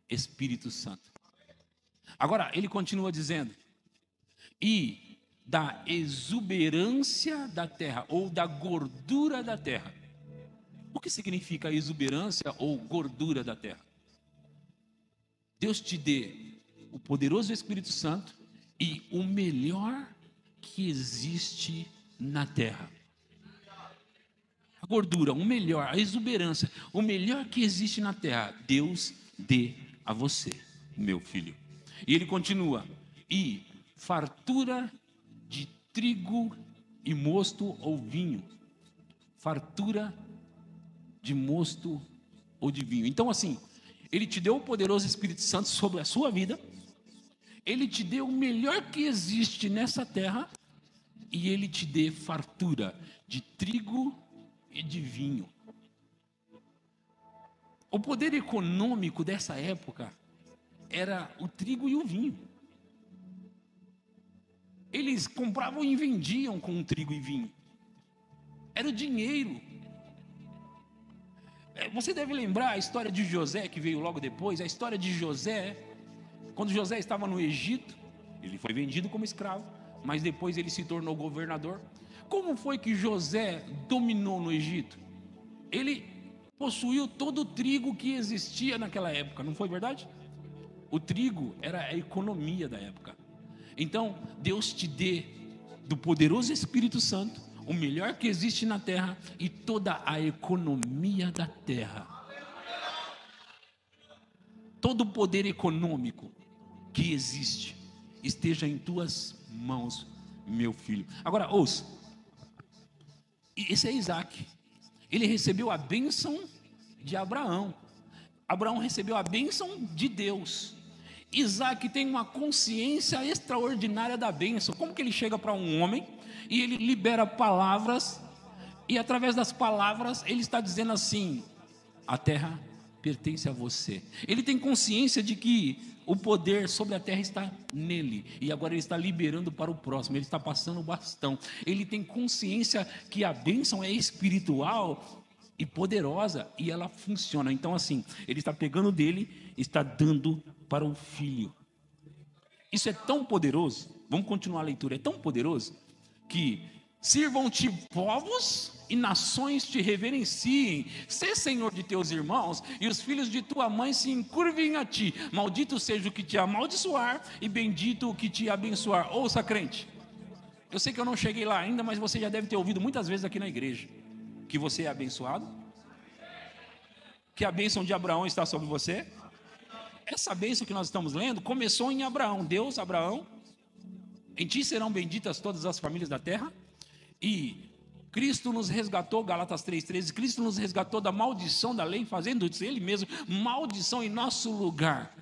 Espírito Santo. Agora ele continua dizendo: e da exuberância da terra, ou da gordura da terra. O que significa exuberância ou gordura da terra? Deus te dê o poderoso Espírito Santo e o melhor que existe na terra. A gordura, o melhor, a exuberância, o melhor que existe na terra, Deus dê a você, meu filho. E ele continua: e fartura de trigo e mosto ou vinho. Fartura de mosto ou de vinho. Então, assim, ele te deu o poderoso Espírito Santo sobre a sua vida, ele te deu o melhor que existe nessa terra, e ele te dê fartura de trigo e de vinho. O poder econômico dessa época era o trigo e o vinho. Eles compravam e vendiam com o trigo e vinho. Era o dinheiro. Você deve lembrar a história de José, que veio logo depois. A história de José, quando José estava no Egito, ele foi vendido como escravo, mas depois ele se tornou governador. Como foi que José dominou no Egito? Ele possuiu todo o trigo que existia naquela época, não foi verdade? O trigo era a economia da época. Então, Deus te dê do poderoso Espírito Santo o melhor que existe na terra e toda a economia da terra. Todo o poder econômico que existe esteja em tuas mãos, meu filho. Agora, ouça. Esse é Isaac. Ele recebeu a bênção de Abraão. Abraão recebeu a bênção de Deus. Isaac tem uma consciência extraordinária da bênção. Como que ele chega para um homem e ele libera palavras, e através das palavras ele está dizendo assim: a terra pertence a você. Ele tem consciência de que o poder sobre a terra está nele, e agora ele está liberando para o próximo, ele está passando o bastão. Ele tem consciência que a bênção é espiritual e poderosa, e ela funciona. Então, assim, ele está pegando dele, está dando para o filho. Isso é tão poderoso. Vamos continuar a leitura. É tão poderoso que sirvam-te povos e nações te reverenciem. Sê senhor de teus irmãos, e os filhos de tua mãe se encurvem a ti. Maldito seja o que te amaldiçoar, e bendito o que te abençoar. Ouça, crente, eu sei que eu não cheguei lá ainda, mas você já deve ter ouvido muitas vezes aqui na igreja que você é abençoado, que a bênção de Abraão está sobre você. Essa bênção que nós estamos lendo começou em Abraão. Deus, Abraão, em ti serão benditas todas as famílias da terra. E Cristo nos resgatou, Gálatas 3,13, Cristo nos resgatou da maldição da lei, fazendo Ele mesmo maldição em nosso lugar,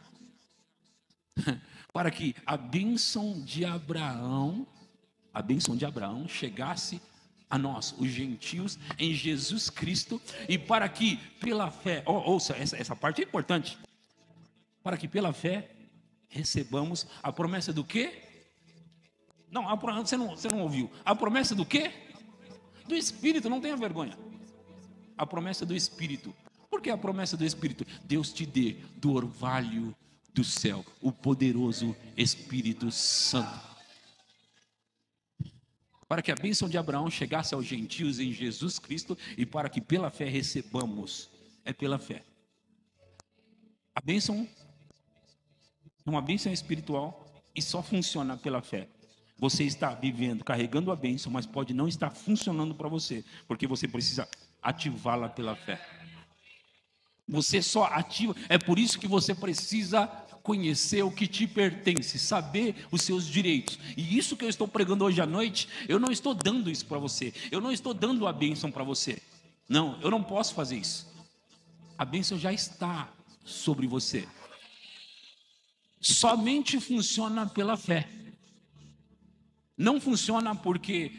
para que a bênção de Abraão chegasse a nós, os gentios, em Jesus Cristo, e para que pela fé, ouça, essa parte é importante, para que pela fé recebamos a promessa do quê? Não, você não ouviu. A promessa do quê? Do Espírito, não tenha vergonha. A promessa do Espírito. Por que a promessa do Espírito? Deus te dê do orvalho do céu o poderoso Espírito Santo, para que a bênção de Abraão chegasse aos gentios em Jesus Cristo, e para que pela fé recebamos. É pela fé. A bênção é uma bênção espiritual e só funciona pela fé. Você está vivendo, carregando a bênção, mas pode não estar funcionando para você, porque você precisa ativá-la pela fé. Você só ativa, é por isso que você precisa conhecer o que te pertence, saber os seus direitos. E isso que eu estou pregando hoje à noite, eu não estou dando isso para você, eu não estou dando a bênção para você. Não, eu não posso fazer isso. A bênção já está sobre você. Somente funciona pela fé. Não funciona porque,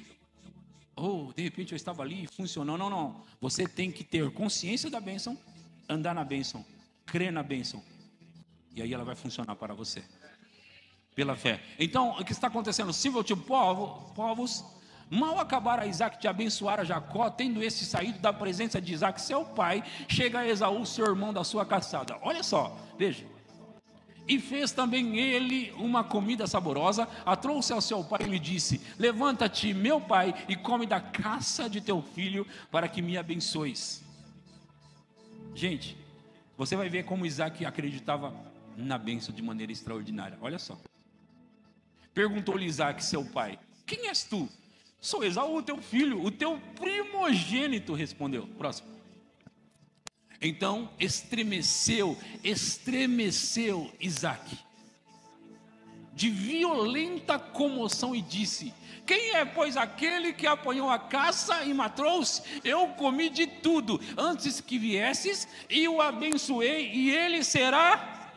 de repente eu estava ali e funcionou. Não. Você tem que ter consciência da bênção, andar na bênção, crer na bênção. E aí ela vai funcionar para você. Pela fé. Então, o que está acontecendo? Sirvam-te povos. Mal acabara Isaac de abençoar a Jacó, tendo esse saído da presença de Isaac, seu pai, chega a Esaú, seu irmão da sua caçada. Olha só, veja. E fez também ele uma comida saborosa, a trouxe ao seu pai e lhe disse: levanta-te, meu pai, e come da caça de teu filho, para que me abençoes. Gente, você vai ver como Isaac acreditava na bênção de maneira extraordinária. Olha só. Perguntou-lhe Isaac, seu pai: quem és tu? Sou Esaú, teu filho, o teu primogênito, respondeu. Próximo. Então estremeceu Isaac, de violenta comoção, e disse: quem é, pois, aquele que apanhou a caça e matou-se? Eu comi de tudo antes que viesses, e o abençoei, e ele será...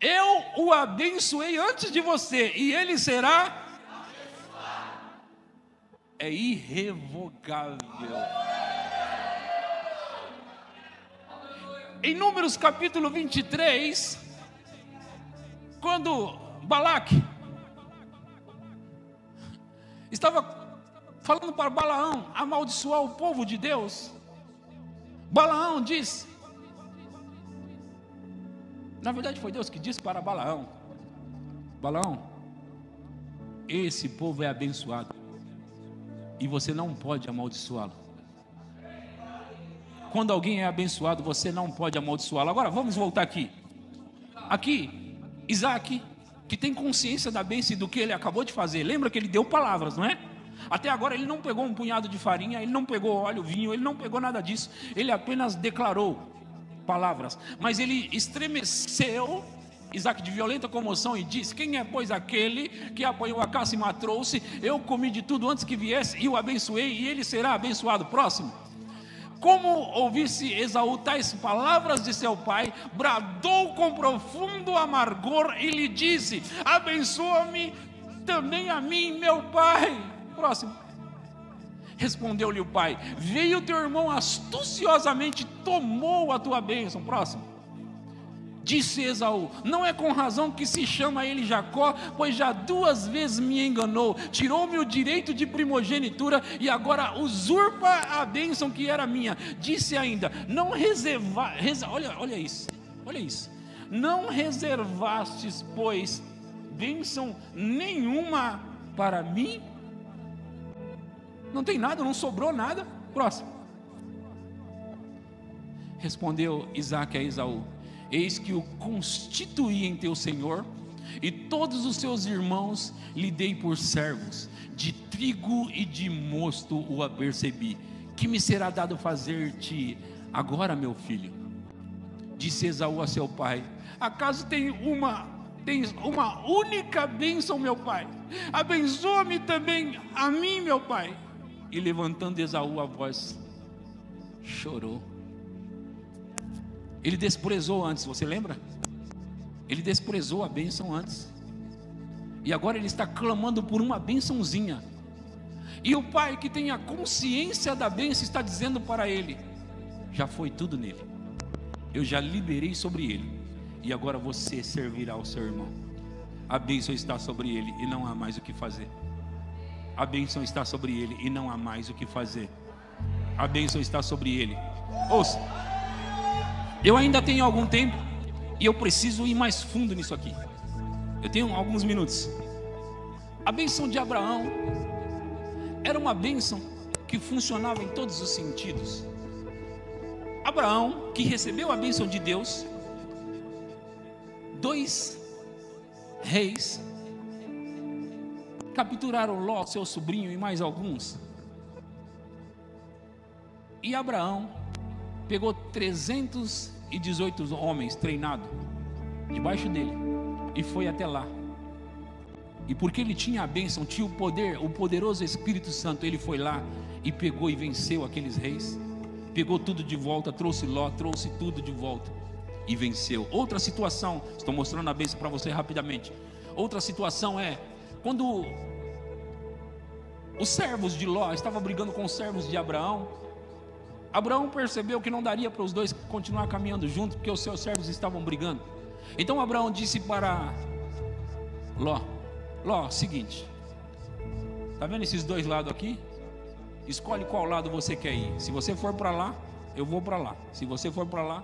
Eu o abençoei antes de você, e ele será... É irrevogável. Em Números capítulo 23, quando Balaque estava falando para Balaão amaldiçoar o povo de Deus, Balaão diz, na verdade foi Deus que disse para Balaão: Balaão, esse povo é abençoado e você não pode amaldiçoá-lo. Quando alguém é abençoado, você não pode amaldiçoá-lo. Agora vamos voltar aqui. Aqui, Isaac, que tem consciência da bênção e do que ele acabou de fazer. Lembra que ele deu palavras, não é? Até agora ele não pegou um punhado de farinha, ele não pegou óleo, vinho, ele não pegou nada disso. Ele apenas declarou palavras. Mas ele estremeceu, Isaac, de violenta comoção, e disse: quem é, pois, aquele que apanhou a caça e matou-se? Eu comi de tudo antes que viesse, e o abençoei, e ele será abençoado. Próximo. Como ouvisse Esaú tais palavras de seu pai, bradou com profundo amargor e lhe disse: abençoa-me também a mim, meu pai. Próximo. Respondeu-lhe o pai: veio teu irmão astuciosamente, tomou a tua bênção. Próximo. Disse Esaú: não é com razão que se chama ele Jacó, pois já 2 vezes me enganou, tirou-me o direito de primogenitura e agora usurpa a bênção que era minha. Disse ainda: não olha isso, não reservastes, pois, bênção nenhuma para mim? Não tem nada, não sobrou nada. Próximo. Respondeu Isaque a Esaú: eis que o constituí em teu senhor, e todos os seus irmãos lhe dei por servos, de trigo e de mosto o apercebi. Que me será dado fazer-te agora, meu filho? Disse Esaú a seu pai: acaso tens uma única bênção, meu pai? Abençoa-me também a mim, meu pai. E levantando Esaú a voz, chorou. Ele desprezou antes, você lembra? Ele desprezou a bênção antes, e agora ele está clamando por uma bênçãozinha. E o pai, que tem a consciência da bênção, está dizendo para ele: já foi tudo nele, eu já liberei sobre ele, e agora você servirá ao seu irmão. A bênção está sobre ele e não há mais o que fazer. A bênção está sobre ele e não há mais o que fazer. A bênção está sobre ele. Ouça, eu ainda tenho algum tempo e eu preciso ir mais fundo nisso aqui. Eu tenho alguns minutos. A bênção de Abraão era uma bênção que funcionava em todos os sentidos. Abraão, que recebeu a bênção de Deus, 2 reis capturaram Ló, seu sobrinho, e mais alguns. E Abraão pegou 318 homens treinados debaixo dele e foi até lá. E porque ele tinha a bênção, tinha o poder, o poderoso Espírito Santo, ele foi lá e pegou e venceu aqueles reis. Pegou tudo de volta, trouxe Ló, trouxe tudo de volta e venceu. Outra situação, estou mostrando a bênção para você rapidamente. Outra situação é quando os servos de Ló estavam brigando com os servos de Abraão. Abraão percebeu que não daria para os dois continuar caminhando juntos, porque os seus servos estavam brigando. Então Abraão disse para Ló: Ló, seguinte, está vendo esses 2 lados aqui? Escolhe qual lado você quer ir. Se você for para lá, eu vou para lá. Se você for para lá,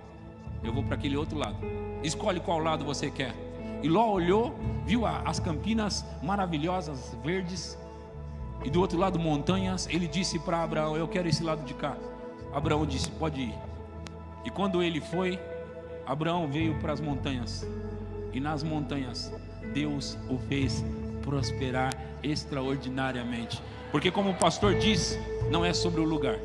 eu vou para aquele outro lado. Escolhe qual lado você quer. E Ló olhou, viu as campinas maravilhosas, verdes, e do outro lado montanhas. Ele disse para Abraão: eu quero esse lado de cá. Abraão disse: pode ir. E quando ele foi, Abraão veio para as montanhas, e nas montanhas Deus o fez prosperar extraordinariamente. Porque como o pastor disse, não é sobre o lugar.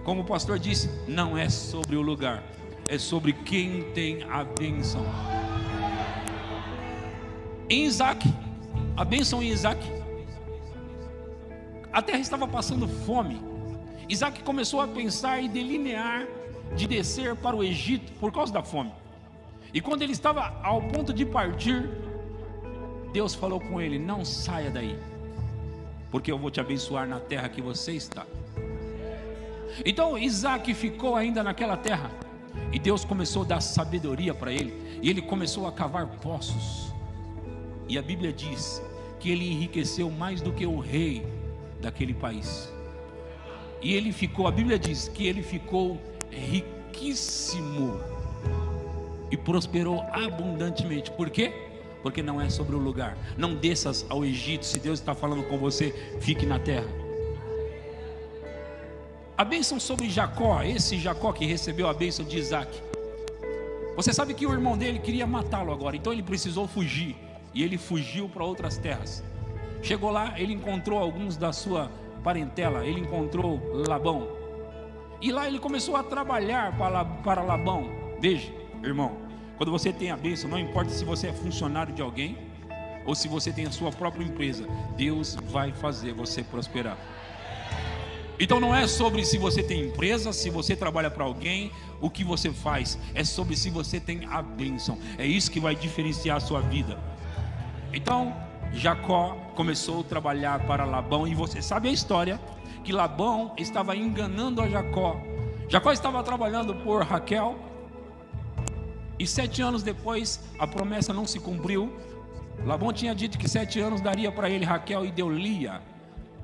Como o pastor disse, não é sobre o lugar, é sobre quem tem a bênção. Em Isaac, a bênção em Isaac, a terra estava passando fome. Isaac começou a pensar e delinear de descer para o Egito por causa da fome. E quando ele estava ao ponto de partir, Deus falou com ele: não saia daí, porque eu vou te abençoar na terra que você está. Então Isaac ficou ainda naquela terra, e Deus começou a dar sabedoria para ele, e ele começou a cavar poços. E a Bíblia diz que ele enriqueceu mais do que o rei daquele país. E ele ficou, a Bíblia diz que ele ficou riquíssimo e prosperou abundantemente. Por quê? Porque não é sobre o lugar. Não desças ao Egito. Se Deus está falando com você, fique na terra. A bênção sobre Jacó, esse Jacó que recebeu a bênção de Isaac, você sabe que o irmão dele queria matá-lo agora, então ele precisou fugir, e ele fugiu para outras terras. Chegou lá, ele encontrou alguns da sua parentela, ele encontrou Labão, e lá ele começou a trabalhar para Labão. Veja, irmão, quando você tem a bênção, não importa se você é funcionário de alguém ou se você tem a sua própria empresa, Deus vai fazer você prosperar. Então não é sobre se você tem empresa, se você trabalha para alguém, o que você faz, é sobre se você tem a bênção. É isso que vai diferenciar a sua vida. Então Jacó começou a trabalhar para Labão, e você sabe a história, que Labão estava enganando a Jacó. Jacó estava trabalhando por Raquel, e 7 anos depois a promessa não se cumpriu. Labão tinha dito que 7 anos daria para ele Raquel, e deu Lia.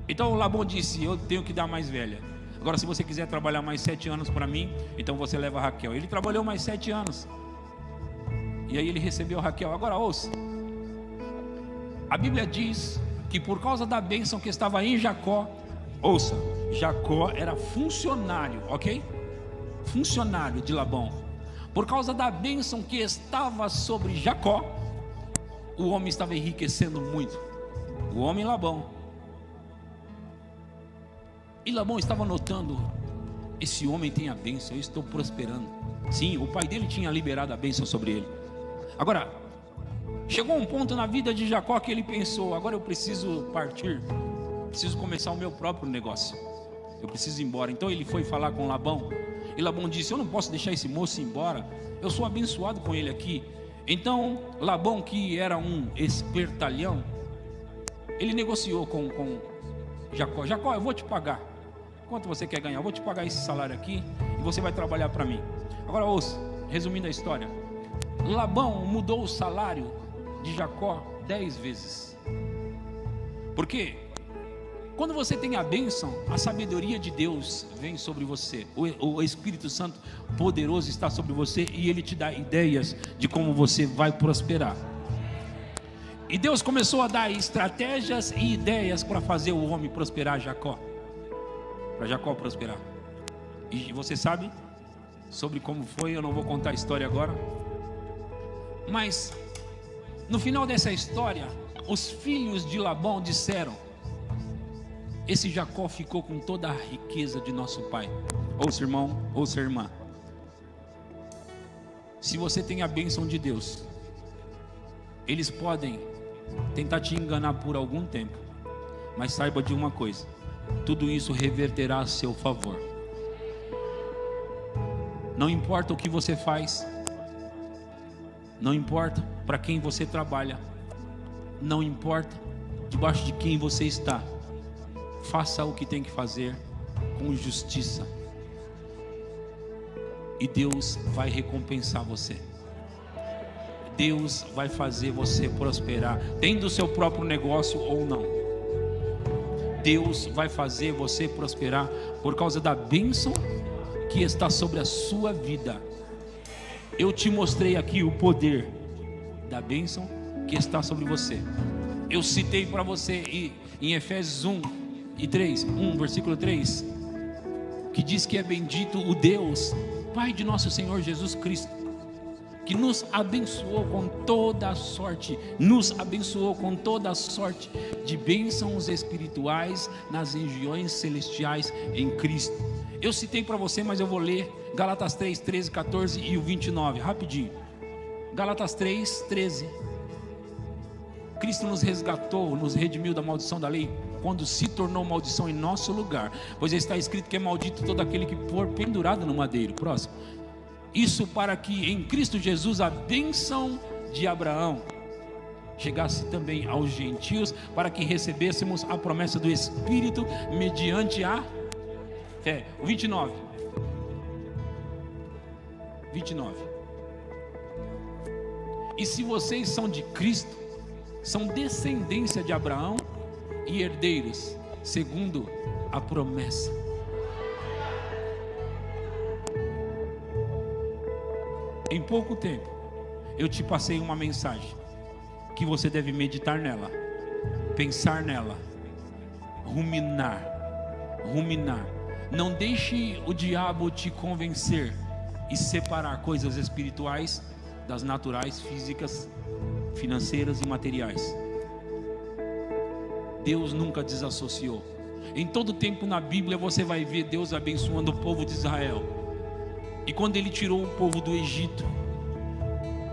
Então Labão disse: eu tenho que dar mais velha. Agora, se você quiser trabalhar mais 7 anos para mim, então você leva Raquel. Ele trabalhou mais 7 anos, e aí ele recebeu Raquel. Agora ouça, a Bíblia diz que por causa da bênção que estava em Jacó, ouça, Jacó era funcionário, ok? Funcionário de Labão. Por causa da bênção que estava sobre Jacó, o homem estava enriquecendo muito. O homem Labão. E Labão estava notando: esse homem tem a bênção, eu estou prosperando. Sim, o pai dele tinha liberado a bênção sobre ele. Agora, chegou um ponto na vida de Jacó que ele pensou: agora eu preciso partir, preciso começar o meu próprio negócio, eu preciso ir embora. Então ele foi falar com Labão, e Labão disse: eu não posso deixar esse moço ir embora, eu sou abençoado com ele aqui. Então Labão, que era um espertalhão, ele negociou com Jacó: Jacó, eu vou te pagar. Quanto você quer ganhar? Eu vou te pagar esse salário aqui, e você vai trabalhar para mim. Agora ouça, resumindo a história, Labão mudou o salário de Jacó 10 vezes. Porque quando você tem a bênção, a sabedoria de Deus vem sobre você. O Espírito Santo poderoso está sobre você, e ele te dá ideias de como você vai prosperar. E Deus começou a dar estratégias e ideias para fazer o homem prosperar, Jacó. Para Jacó prosperar. E você sabe sobre como foi. Eu não vou contar a história agora, mas no final dessa história, os filhos de Labão disseram: esse Jacó ficou com toda a riqueza de nosso pai. Ouça, irmão, ouça, irmã, se você tem a bênção de Deus, eles podem tentar te enganar por algum tempo, mas saiba de uma coisa: tudo isso reverterá a seu favor. Não importa o que você faz, não importa para quem você trabalha, não importa debaixo de quem você está, faça o que tem que fazer com justiça, e Deus vai recompensar você. Deus vai fazer você prosperar, tendo o seu próprio negócio ou não. Deus vai fazer você prosperar por causa da bênção que está sobre a sua vida. eu te mostrei aqui o poder da bênção que está sobre você. Eu citei para você em Efésios 1, versículo 3, que diz que é bendito o Deus, Pai de nosso Senhor Jesus Cristo, que nos abençoou com toda a sorte, de bênçãos espirituais nas regiões celestiais em Cristo. Eu citei para você, mas eu vou ler Gálatas 3, 13, 14 e o 29, rapidinho. Gálatas 3, 13. Cristo nos resgatou, nos redimiu da maldição da lei, quando se tornou maldição em nosso lugar, pois está escrito que é maldito todo aquele que for pendurado no madeiro. Próximo. Isso para que em Cristo Jesus a bênção de Abraão chegasse também aos gentios, para que recebêssemos a promessa do Espírito mediante a fé. O 29. E se vocês são de Cristo, são descendência de Abraão e herdeiros, segundo a promessa. Em pouco tempo, eu te passei uma mensagem que você deve meditar nela, pensar nela, ruminar. Não deixe o diabo te convencer e separar coisas espirituais das naturais, físicas, financeiras e materiais. Deus nunca desassociou. Em todo tempo na Bíblia você vai ver Deus abençoando o povo de Israel. E quando Ele tirou o povo do Egito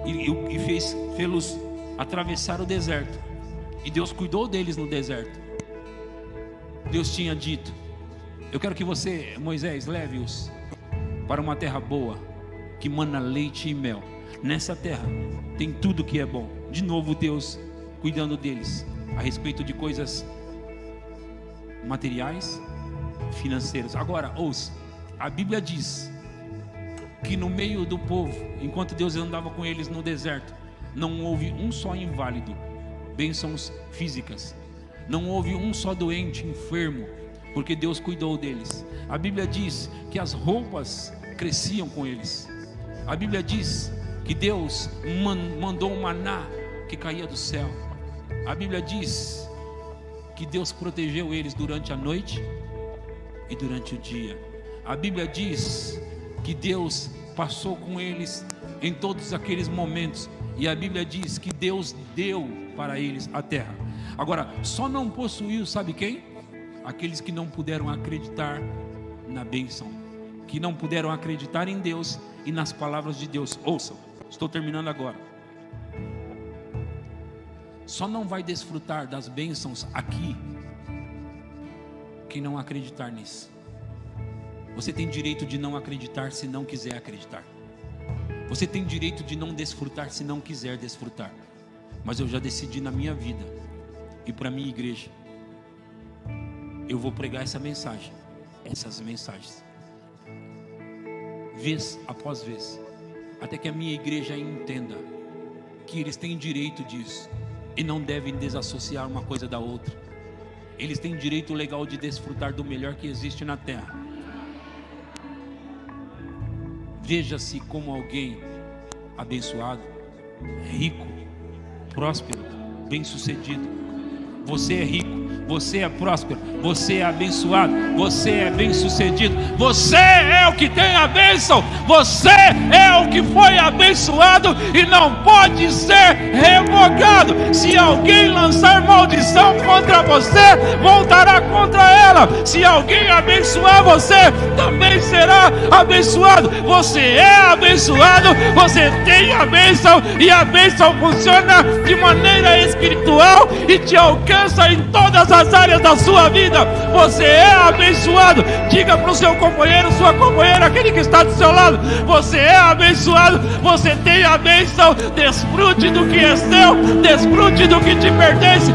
e fez-los atravessar o deserto, e Deus cuidou deles no deserto, Deus tinha dito: eu quero que você, Moisés, leve-os para uma terra boa, que mana leite e mel. Nessa terra tem tudo que é bom. De novo Deus cuidando deles a respeito de coisas materiais, financeiras. Agora ouça, a Bíblia diz que no meio do povo, enquanto Deus andava com eles no deserto, não houve um só inválido, bênçãos físicas. Não houve um só doente, enfermo, porque Deus cuidou deles. A Bíblia diz que as roupas cresciam com eles. A Bíblia diz que Deus mandou um maná que caía do céu. A Bíblia diz que Deus protegeu eles durante a noite e durante o dia. A Bíblia diz que Deus passou com eles em todos aqueles momentos. E a Bíblia diz que Deus deu para eles a terra. Agora, só não possuiu, sabe quem? Aqueles que não puderam acreditar na bênção, que não puderam acreditar em Deus e nas palavras de Deus. Ouçam, estou terminando agora. Só não vai desfrutar das bênçãos aqui quem não acreditar nisso. Você tem direito de não acreditar se não quiser acreditar. Você tem direito de não desfrutar se não quiser desfrutar. Mas eu já decidi na minha vida e para a minha igreja, eu vou pregar essa mensagem, essas mensagens, vez após vez, até que a minha igreja entenda que eles têm direito disso e não devem desassociar uma coisa da outra. Eles têm direito legal de desfrutar do melhor que existe na terra. Veja-se como alguém abençoado, rico, próspero, bem-sucedido. Você é rico, você é próspero, você é abençoado, você é bem-sucedido. Você é o que tem a bênção, você é o que foi abençoado e não pode ser revogado. Se alguém lançar maldição contra você, voltará contra ela. Se alguém abençoar você, também será abençoado. Você é abençoado, você tem a bênção, e a bênção funciona de maneira espiritual e te alcança em todas as áreas da sua vida. Você é abençoado. Diga para o seu companheiro, sua companheira, aquele que está do seu lado: você é abençoado, você tem a bênção. Desfrute do que é seu, desfrute do que te pertence.